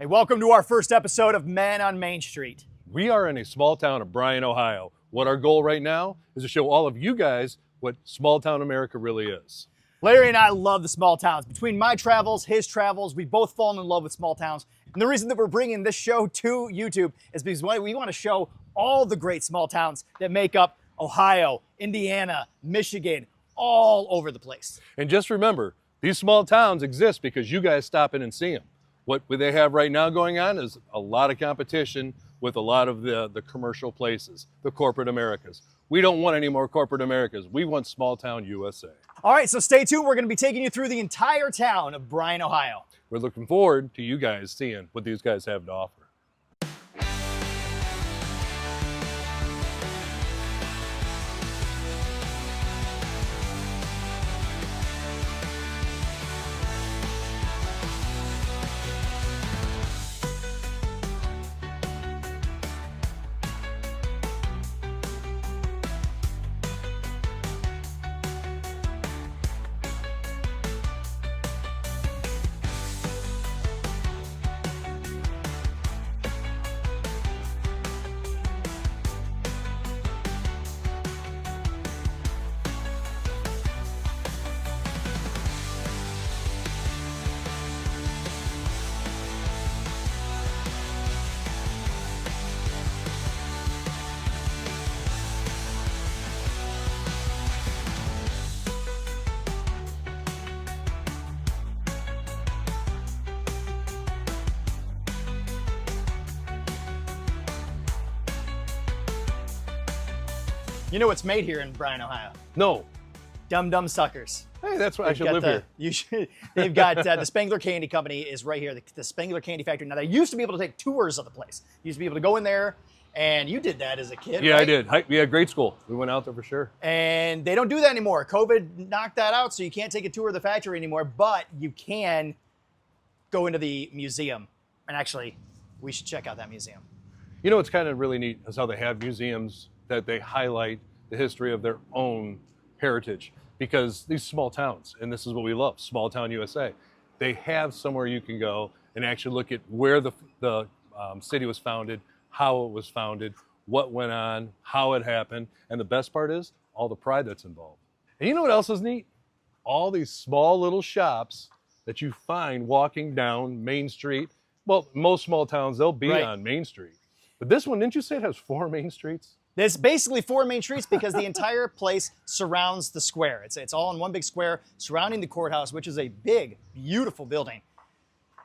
Hey, welcome to our first episode of Man on Main Street. We are in a small town of Bryan, Ohio. What our goal right now is to show all of you guys what small town America really is. Larry and I love the small towns. Between my travels, his travels, we've both fallen in love with small towns. And the reason that we're bringing this show to YouTube is because we want to show all the great small towns that make up Ohio, Indiana, Michigan, all over the place. And just remember, these small towns exist because you guys stop in and see them. What they have right now going on is a lot of competition with a lot of the commercial places, the corporate Americas. We don't want any more corporate Americas. We want small town USA. All right, so stay tuned. We're going to be taking you through the entire town of Bryan, Ohio. We're looking forward to you guys seeing what these guys have to offer. You know what's made here in Bryan, Ohio? No. Dum Dum Suckers. Hey, that's why I should live here. You should. They've got the Spangler Candy Company is right here. The Spangler Candy Factory. Now they used to be able to take tours of the place. You used to be able to go in there, and you did that as a kid. Yeah, right? I did. Yeah, grade school. We went out there for sure. And they don't do that anymore. COVID knocked that out, so you can't take a tour of the factory anymore. But you can go into the museum. And actually, we should check out that museum. You know what's kind of really neat is how they have museums that they highlight the history of their own heritage. Because these small towns, and this is what we love, small town USA, they have somewhere you can go and actually look at where the city was founded, how it was founded, what went on, how it happened, and the best part is all the pride that's involved. And you know what else is neat? All these small little shops that you find walking down Main Street. Well, most small towns, they'll be Right. on Main Street. But this one, didn't you say it has 4 main streets? There's basically 4 main streets because the entire place surrounds the square. It's all in one big square surrounding the courthouse, which is a big, beautiful building.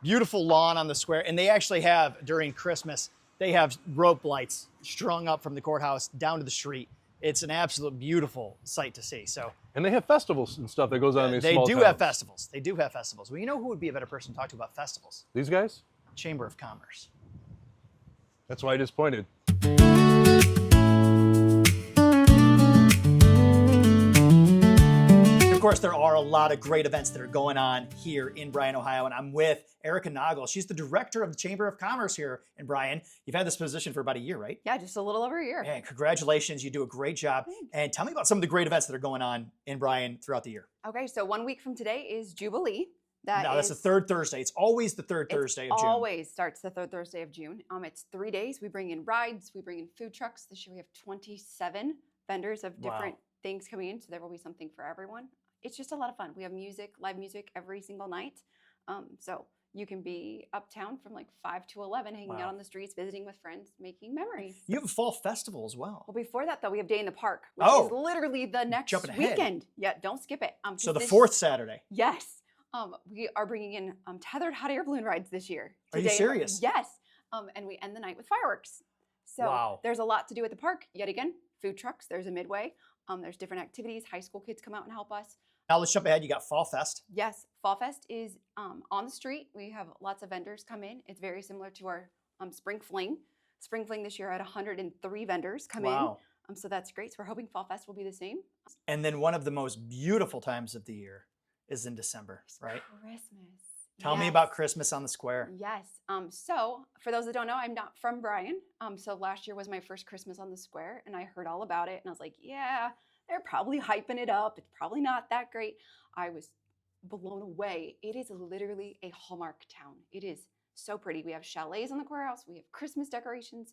Beautiful lawn on the square. And they actually have, during Christmas, they have rope lights strung up from the courthouse down to the street. It's an absolute beautiful sight to see. So And they have festivals and stuff that goes on in these they small do towns. have festivals. They do have festivals. Well, you know who would be a better person to talk to about festivals? These guys? Chamber of Commerce. That's why I just pointed. Of course, there are a lot of great events that are going on here in Bryan, Ohio, and I'm with Erica Noggle. She's the director of the Chamber of Commerce here in Bryan. You've had this position for about a year, right? Yeah, just a little over a year. And congratulations, you do a great job. Thanks. And tell me about some of the great events that are going on in Bryan throughout the year. Okay, so 1 week from today is Jubilee. Now, that's the third Thursday. It's always the third Thursday of June. Always starts the third Thursday of June. It's 3 days. We bring in rides. We bring in food trucks. This year we have 27 vendors of different things coming in, so there will be something for everyone. It's just a lot of fun. We have music, live music every single night. So you can be uptown from like 5 to 11, hanging out on the streets, visiting with friends, making memories. You have a fall festival as well. Well, before that, though, we have Day in the Park, which is literally the next Jumping ahead. weekend. Yeah, don't skip it. So the fourth Saturday. Yes. We are bringing in tethered hot air balloon rides this year. Are you serious? Yes. And we end the night with fireworks. So there's a lot to do at the park. Yet again, food trucks. There's a midway. There's different activities. High school kids come out and help us. Now let's jump ahead. You got Fall Fest. Yes, Fall Fest is on the street. We have lots of vendors come in. It's very similar to our Spring Fling. Spring Fling this year had 103 vendors come in. So that's great. So we're hoping Fall Fest will be the same. And then one of the most beautiful times of the year is in December, right? Christmas. Tell me about Christmas on the Square. Yes. So for those that don't know, I'm not from Bryan. So last year was my first Christmas on the Square, and I heard all about it, and I was like, yeah, they're probably hyping it up. It's probably not that great. I was blown away. It is literally a Hallmark town. It is so pretty. We have chalets on the courthouse. We have Christmas decorations.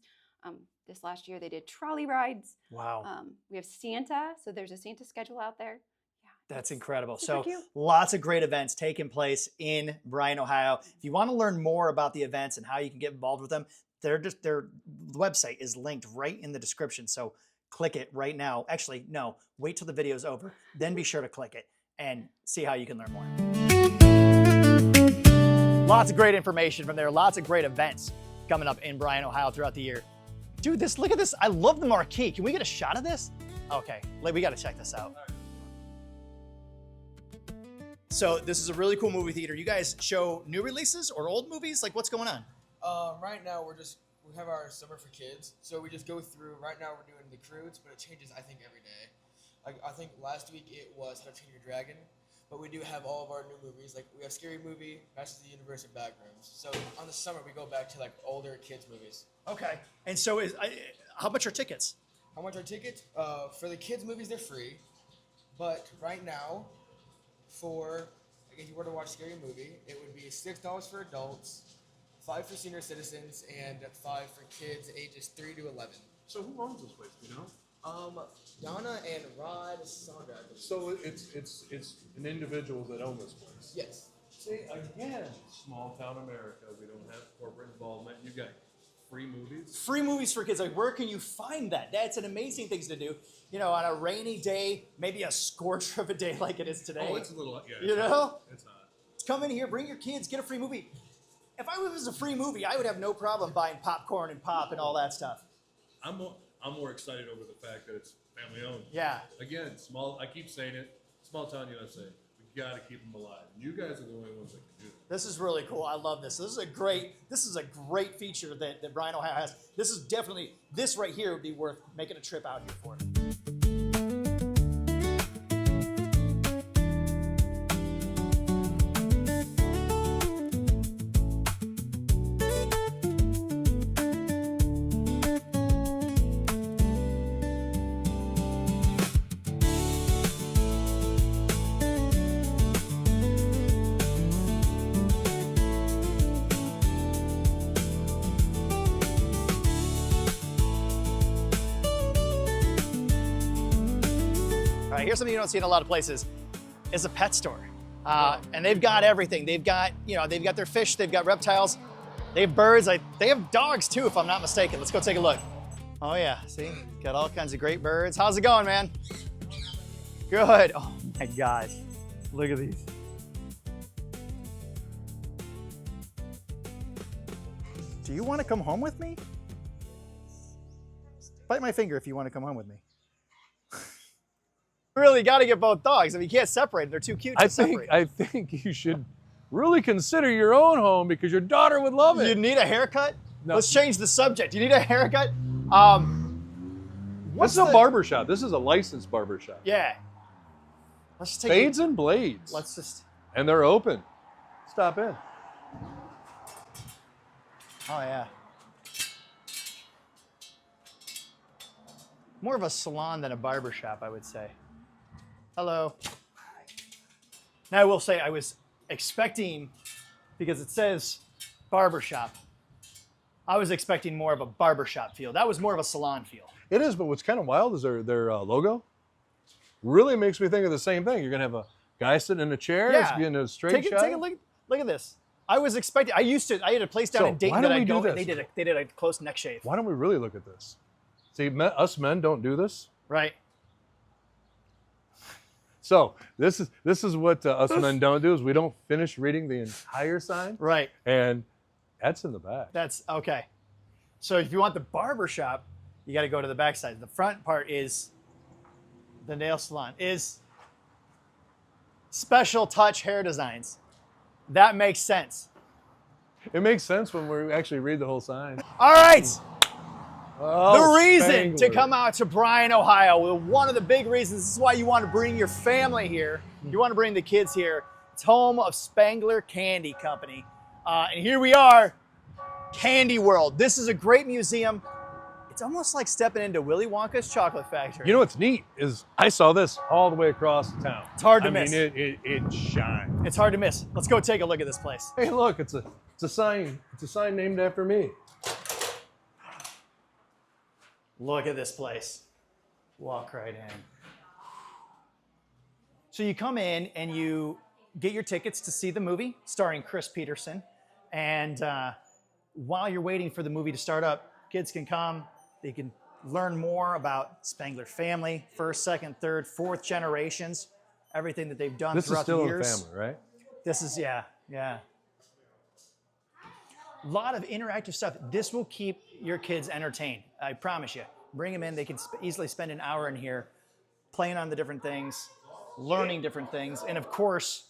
This last year they did trolley rides. Wow. We have Santa, so there's a Santa schedule out there. Yeah, That's incredible. super So cute. lots of great events taking place in Bryan, Ohio. If you want to learn more about the events and how you can get involved with them, their website is linked right in the description. So click it right now. Actually, no, wait till the video's over. Then be sure to click it and see how you can learn more. Lots of great information from there. Lots of great events coming up in Bryan, Ohio throughout the year. Dude, look at this. I love the marquee. Can we get a shot of this? Okay, we got to check this out. So this is a really cool movie theater. You guys show new releases or old movies? Like, what's going on? Right now we have our summer for kids, so we just go through. Right now we're doing The Croods, but it changes I think every day. Like I think last week it was How to Train Your Dragon, but we do have all of our new movies. Like we have Scary Movie, Masters of the Universe, and Backrooms. So on the summer we go back to like older kids movies. Okay. And so how much are tickets? How much are tickets? For the kids movies they're free, but right now, for like, if you were to watch Scary Movie, it would be $6 for adults, $5 for senior citizens, and $5 for kids ages 3 to 11. So who owns this place? Do you know? Donna and Rod Sandra, I believe. So it's an individual that own this place. Yes. See, again, small town America. We don't have corporate involvement. You got free movies. Free movies for kids. Like, where can you find that? That's an amazing thing to do. You know, on a rainy day, maybe a scorcher of a day like it is today. Oh, it's a little, yeah. You know? It's hot. Come in here, bring your kids, get a free movie. If I was a free movie, I would have no problem buying popcorn and pop and all that stuff. I'm more excited over the fact that it's family owned. Yeah. Again, I keep saying it, small town USA. We got to keep them alive. And you guys are the only ones that can do that. This This is really cool. I love this. This is a great feature that Bryan, Ohio has. This is definitely, this right here would be worth making a trip out here for. All right, here's something you don't see in a lot of places, is a pet store. And they've got everything. They've got their fish, they've got reptiles, they have birds, they have dogs too, if I'm not mistaken. Let's go take a look. Oh yeah, see, got all kinds of great birds. How's it going, man? Good. Oh my gosh, look at these. Do you want to come home with me? Bite my finger if you want to come home with me. Really got to get both dogs. I mean, you can't separate them. They're too cute to separate. I think you should really consider your own home because your daughter would love it. You need a haircut? No. Let's change the subject. You need a haircut? This is a barber shop. This is a licensed barber shop. Yeah. Let's just take Fades and blades. Let's just. And they're open. Stop in. Oh yeah. More of a salon than a barber shop, I would say. Hello. Now I will say I was expecting, because it says barber shop, I was expecting more of a barber shop feel. That was more of a salon feel. It is, but what's kind of wild is their logo. Really makes me think of the same thing. You're gonna have a guy sitting in a chair. Yeah. It's getting a straight shot. Take a look at this. I was expecting. I had a place down in Dayton that I'd go, and they did a close neck shave. Why don't we really look at this? See, us men don't do this. Right. So this is what us men don't do, is we don't finish reading the entire sign. Right. And that's in the back. That's okay. So if you want the barber shop, you got to go to the back side. The front part is the nail salon, is Special Touch Hair Designs. That makes sense. It makes sense when we actually read the whole sign. All right. Oh, The reason Spangler. to come out to Bryan, Ohio, well, one of the big reasons, this is why you want to bring your family here. You want to bring the kids here. It's home of Spangler Candy Company. And here we are, Candy World. This is a great museum. It's almost like stepping into Willy Wonka's chocolate factory. You know what's neat is I saw this all the way across town. It's hard to miss. I mean, it shines. It's hard to miss. Let's go take a look at this place. Hey, look, it's a It's a sign. It's a sign named after me. Look at this place. Walk right in. So you come in and you get your tickets to see the movie starring Chris Peterson. And while you're waiting for the movie to start up, kids can come. They can learn more about Spangler family, first, second, third, fourth generations, everything that they've done This is throughout still the in years. the family, right? This is, yeah. A lot of interactive stuff. This will keep your kids entertained. I promise you. Bring them in. They can easily spend an hour in here playing on the different things, learning different things. And of course,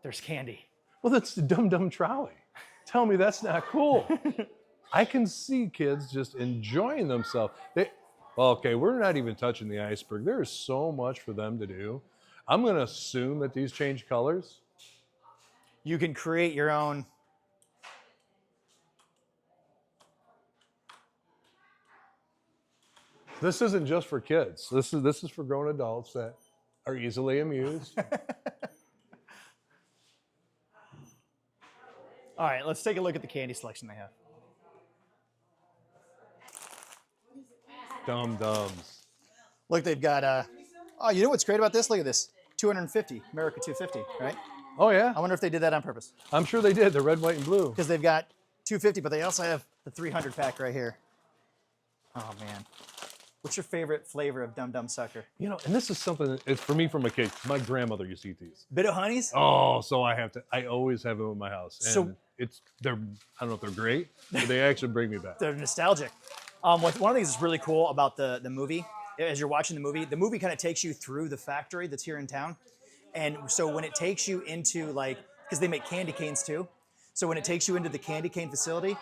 there's candy. Well, that's the Dum Dum Trolley. Tell me that's not cool. I can see kids just enjoying themselves. Okay, we're not even touching the iceberg. There is so much for them to do. I'm going to assume that these change colors. You can create your own. This isn't just for kids. This is for grown adults that are easily amused. All right, let's take a look at the candy selection they have. Dum Dums. Look, they've got, oh, you know what's great about this? Look at this. 250, America 250, right? Oh, yeah. I wonder if they did that on purpose. I'm sure they did. The red, white, and blue. Because they've got 250, but they also have the 300 pack right here. Oh, man. What's your favorite flavor of Dum Dum Sucker? You know, and this is something, it's for me from a kid. My grandmother used to eat these. Bit of honeys? Oh, so I always have them in my house. And So- I don't know if they're great, but they actually bring me back. They're nostalgic. One of the things that's really cool about the movie, as you're watching the movie kind of takes you through the factory that's here in town. And so when it takes you into because they make candy canes too. So when it takes you into the candy cane facility,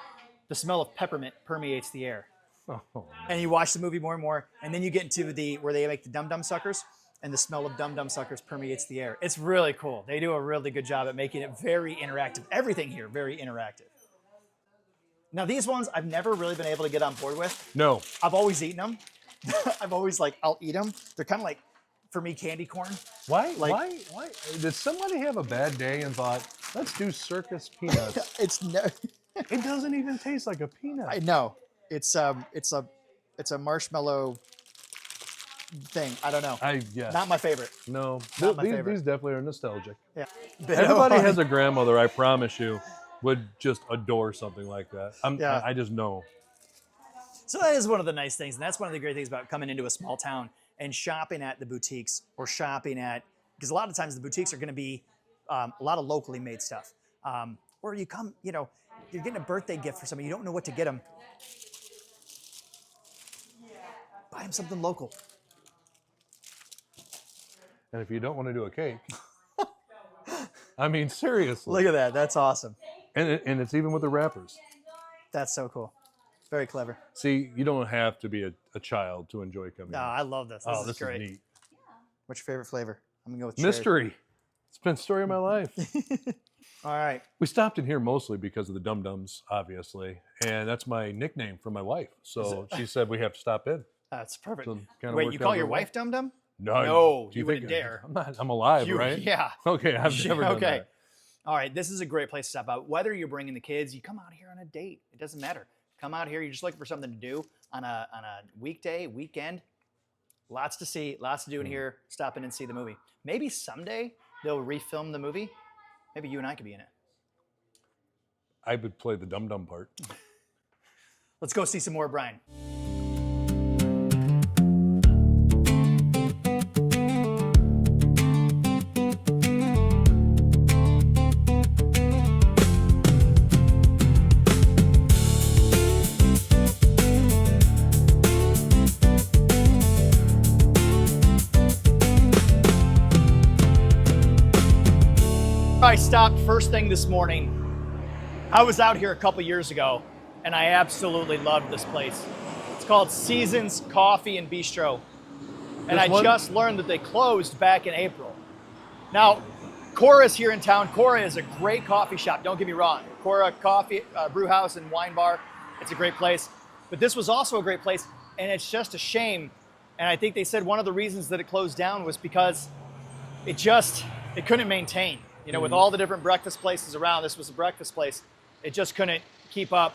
the smell of peppermint permeates the air. Oh, And you watch the movie more and more, and then you get into where they make the Dum Dum Suckers, and the smell of Dum Dum Suckers permeates the air. It's really cool. They do a really good job at making it very interactive. Everything here, very interactive. Now these ones, I've never really been able to get on board with. no. I've always eaten them. I've always I'll eat them. They're kind of like, for me, candy corn. Why? Like- Why? Did somebody have a bad day and thought, let's do circus peanuts? It's no, It doesn't even taste like a peanut. I know. It's a marshmallow thing. I don't know. Yes. Not my favorite. No. Not my favorite. These definitely are nostalgic. Yeah. Everybody has a grandmother, I promise you, would just adore something like that. Yeah. I just know. So that is one of the nice things, and that's one of the great things about coming into a small town and shopping at the boutiques or because a lot of times the boutiques are going to be a lot of locally made stuff. Or you come, you're getting a birthday gift for somebody, you don't know what to get them. Buy them something local. And if you don't want to do a cake, I mean, seriously. Look at that. That's awesome. And it's even with the wrappers. That's so cool. Very clever. See, you don't have to be a child to enjoy coming No, in. I love this. Oh, this great. is neat. What's your favorite flavor? I'm going to go with cherry. Mystery. It's been the story of my life. All right. We stopped in here mostly because of the Dum Dums, obviously. And that's my nickname for my wife. So she said we have to stop in. That's perfect. So kinda Wait, worked you out call really your well. wife Dum Dum? No. You wouldn't dare. I'm alive, You- right? Yeah. Okay, I've never done Okay. that. All right, this is a great place to stop out. Whether you're bringing the kids, you come out here on a date. It doesn't matter. Come out here. You're just looking for something to do on a weekday, weekend. Lots to see, lots to do in here. Stop in and see the movie. Maybe someday they'll refilm the movie. Maybe you and I could be in it. I would play the Dum Dum part. Let's go see some more Bryan. I stopped first thing this morning. I was out here a couple years ago, and I absolutely loved this place. It's called Seasons Coffee and Bistro, and I just learned that they closed back in April. Now, Cora's here in town. Cora is a great coffee shop. Don't get me wrong. Cora Coffee, Brew House and Wine Bar. It's a great place. But this was also a great place, and it's just a shame. And I think they said one of the reasons that it closed down was because it couldn't maintain. With all the different breakfast places around, this was a breakfast place. It just couldn't keep up.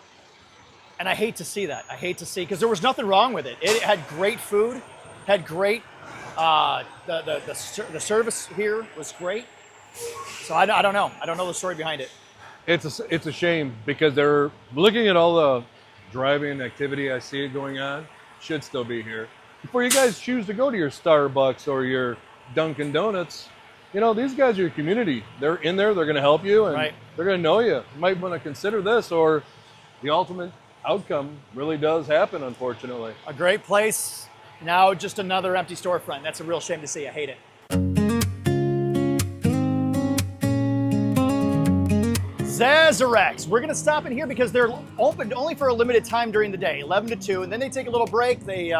And I hate to see that. I hate to see, because there was nothing wrong with it. It had great food, had great, the service here was great. So I don't know. I don't know the story behind it. It's a shame because they're looking at all the driving activity I see going on. Should still be here. Before you guys choose to go to your Starbucks or your Dunkin' Donuts, you know, these guys are your community. They're in there. They're going to help you, and Right. they're going to know you. You might want to consider this, or the ultimate outcome really does happen, unfortunately. A great place. Now just another empty storefront. That's a real shame to see. I hate it. Zazarex. We're going to stop in here because they're open only for a limited time during the day, 11 to 2, and then they take a little break. They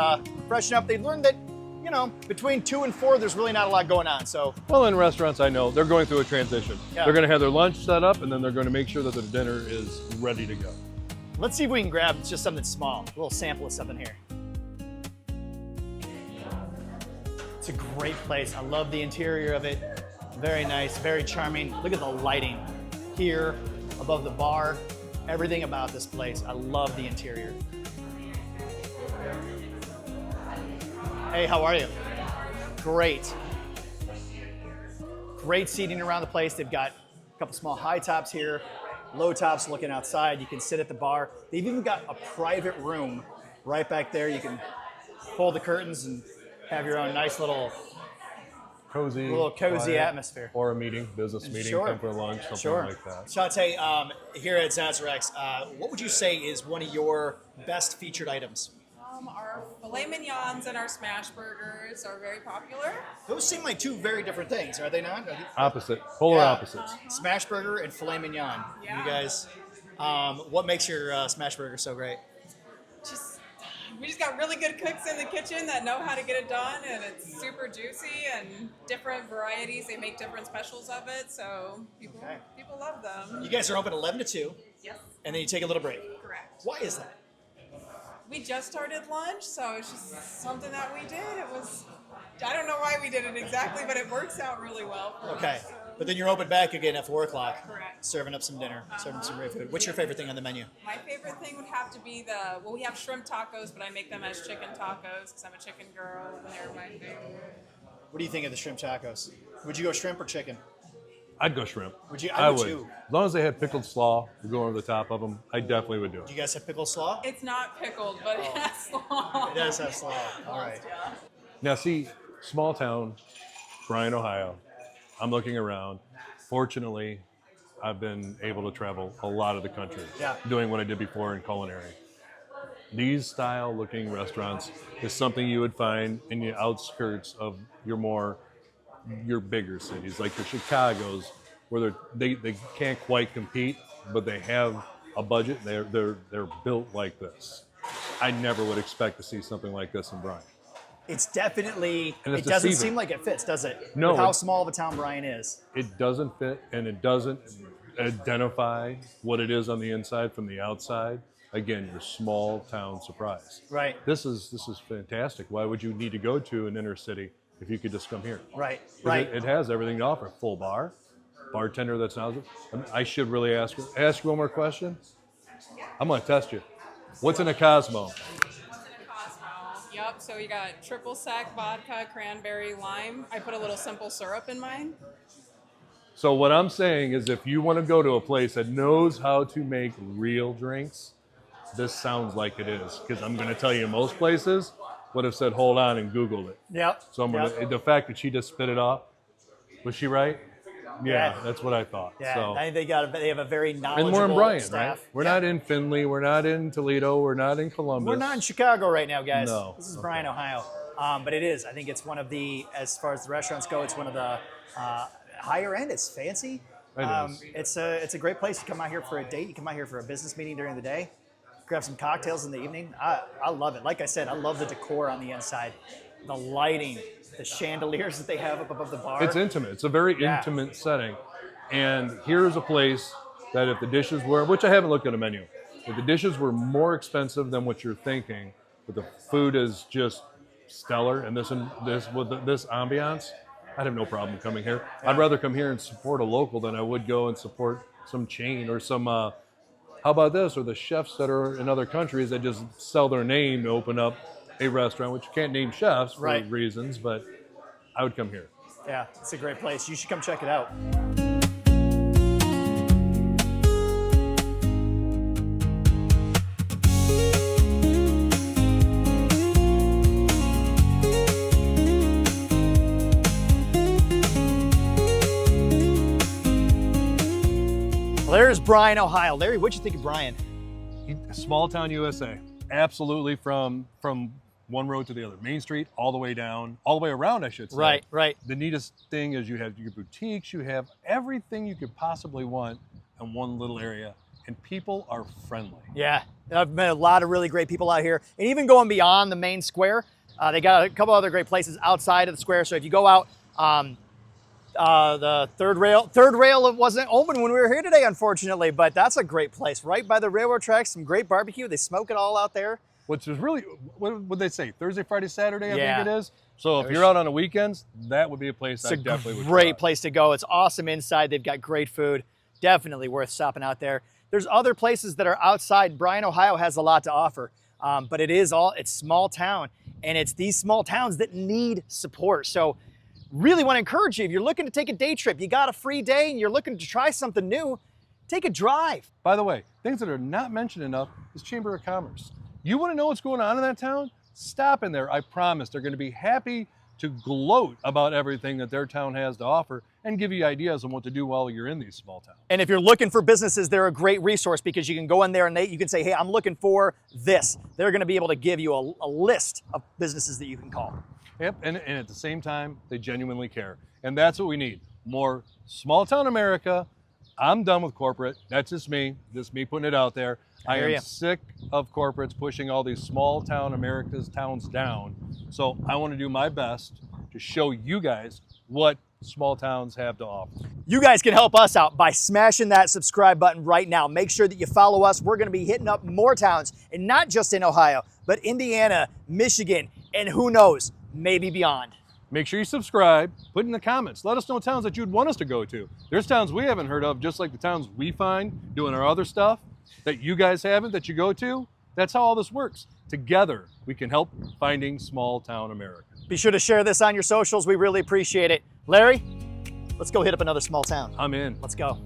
freshen up. They learn that, you know, between 2 and 4, there's really not a lot going on. So, Well, in restaurants, I know they're going through a transition. Yeah. They're going to have their lunch set up, and then they're going to make sure that their dinner is ready to go. let's see if we can grab just something small, a little sample of something here. It's a great place. I love the interior of it. Very nice, very charming. Look at the lighting here above the bar. Everything about this place. I love the interior. Hey, how are you? Great. Great seating around the place. They've got a couple small high tops here, low tops looking outside. You can sit at the bar. They've even got a private room right back there. You can pull the curtains and have your own nice little Cozy, cozy quiet, atmosphere. or a meeting, business meeting, Sure. come for lunch, something Sure. like that. Shante, here at Zazarex, what would you say is one of your best featured items? Our filet mignons and our smash burgers are very popular. Those seem like two very different things, are they not? Are they- Opposite, polar Yeah. opposites. Smash burger and filet mignon. Yeah. You guys, what makes your smash burger so great? We just got really good cooks in the kitchen that know how to get it done, and it's super juicy and different varieties. They make different specials of it, so people Okay. people love them. You guys are open 11 to 2, Yes, and then you take a little break. correct. Why is that? We just started lunch, so it's just something that we did. It was, I don't know why we did it exactly, but it works out really well for Okay. us. So. But then you're open back again at 4 o'clock. Correct. Serving up some dinner, serving some great food. What's your favorite thing on the menu? My favorite thing would have to be we have shrimp tacos, but I make them as chicken tacos because I'm a chicken girl, and they're my favorite. What do you think of the shrimp tacos? Would you go shrimp or chicken? I'd go shrimp. Would you? I would would. too. As long as they had pickled slaw to go over the top of them, I definitely would do Do it. you guys have pickle slaw? It's not pickled, but it has slaw. It does have slaw. All right. Yeah. Now, see, small town, Bryan, Ohio. I'm looking around. Fortunately, I've been able to travel a lot of the country, Yeah. doing what I did before in culinary. These style-looking restaurants is something you would find in the outskirts of your bigger cities, like the Chicago's, where they can't quite compete, but they have a budget. They're built like this. I never would expect to see something like this in Bryan. It's definitely. And it's it doesn't deceiving. seem like it fits, does it? No, With how it- small of a town Bryan is. It doesn't fit, and it doesn't identify what it is on the inside from the outside. Again, your small town surprise. Right. This is fantastic. Why would you need to go to an inner city if you could just come here? Right. 'Cause Right. It has everything to offer. Full bar, bartender that's knowledgeable. I should really ask you one more question. I'm gonna test you. What's in a Cosmo? What's in a Cosmo? Yep. So you got triple sec, vodka, cranberry, lime. I put a little simple syrup in mine. So what I'm saying is, if you want to go to a place that knows how to make real drinks, this sounds like it is. Because I'm going to tell you, most places would have said, "Hold on," and Googled it. Yep. So I'm gonna, Yep. the fact that she just spit it off, was she right? Yeah, Yeah. that's what I thought. Yeah. So. I think they have a very knowledgeable And we're in Bryan, staff. right? We're Yeah. not in Findlay. We're not in Toledo. We're not in Columbus. We're not in Chicago right now, guys. No. This is Bryan, Ohio. But it is. I think it's one of the, as far as the restaurants go, it's one of the higher end. It's fancy. It is. It's a great place to come out here for a date. You come out here for a business meeting during the day, grab some cocktails in the evening. I love it. Like I said, I love the decor on the inside, the lighting, the chandeliers that they have up above the bar. It's intimate. It's a very Yeah. intimate setting. And here's a place that if the dishes were, which I haven't looked at a menu, if the dishes were more expensive than what you're thinking, but the food is just stellar, and this with this ambiance, I'd have no problem coming here. I'd rather come here and support a local than I would go and support some chain or some How about this? Or the chefs that are in other countries that just sell their name to open up a restaurant, which you can't name chefs for Right. reasons, but I would come here. Yeah, it's a great place. You should come check it out. Well, there's Bryan, Ohio. Larry, what'd you think of Bryan? Small town USA, absolutely from one road to the other, Main Street all the way down, all the way around, I should say. Right, right. The neatest thing is you have your boutiques, you have everything you could possibly want in one little area, and people are friendly. Yeah, I've met a lot of really great people out here, and even going beyond the main square, they got a couple other great places outside of the square. So if you go out, the third rail wasn't open when we were here today, unfortunately, but that's a great place right by the railroad tracks. Some great barbecue. They smoke it all out there. Which is really, what would they say? Thursday, Friday, Saturday, I Yeah. think it is. So if you're out on the weekends, that would be a place I It's definitely a would great try. place to go. It's awesome inside. They've got great food. Definitely worth stopping out there. There's other places that are outside. Bryan, Ohio has a lot to offer, but it's small town, and it's these small towns that need support. So really want to encourage you, if you're looking to take a day trip, you got a free day and you're looking to try something new, take a drive. By the way, things that are not mentioned enough is Chamber of Commerce. You want to know what's going on in that town? Stop in there. I promise they're going to be happy to gloat about everything that their town has to offer and give you ideas on what to do while you're in these small towns. And if you're looking for businesses, they're a great resource because you can go in there and you can say, hey, I'm looking for this. They're going to be able to give you a list of businesses that you can call. Yep, and at the same time, they genuinely care. And that's what we need. More small town America. I'm done with corporate. That's just me putting it out there. I hear am ya. sick of corporates pushing all these small town America's towns down. So I want to do my best to show you guys what small towns have to offer. You guys can help us out by smashing that subscribe button right now. Make sure that you follow us. We're going to be hitting up more towns, and not just in Ohio, but Indiana, Michigan, and who knows, maybe beyond. Make sure you subscribe, put in the comments. Let us know towns that you'd want us to go to. There's towns we haven't heard of, just like the towns we find doing our other stuff that you guys haven't, that you go to. That's how all this works. Together, we can help finding small town America. Be sure to share this on your socials. We really appreciate it. Larry, let's go hit up another small town. I'm in. Let's go.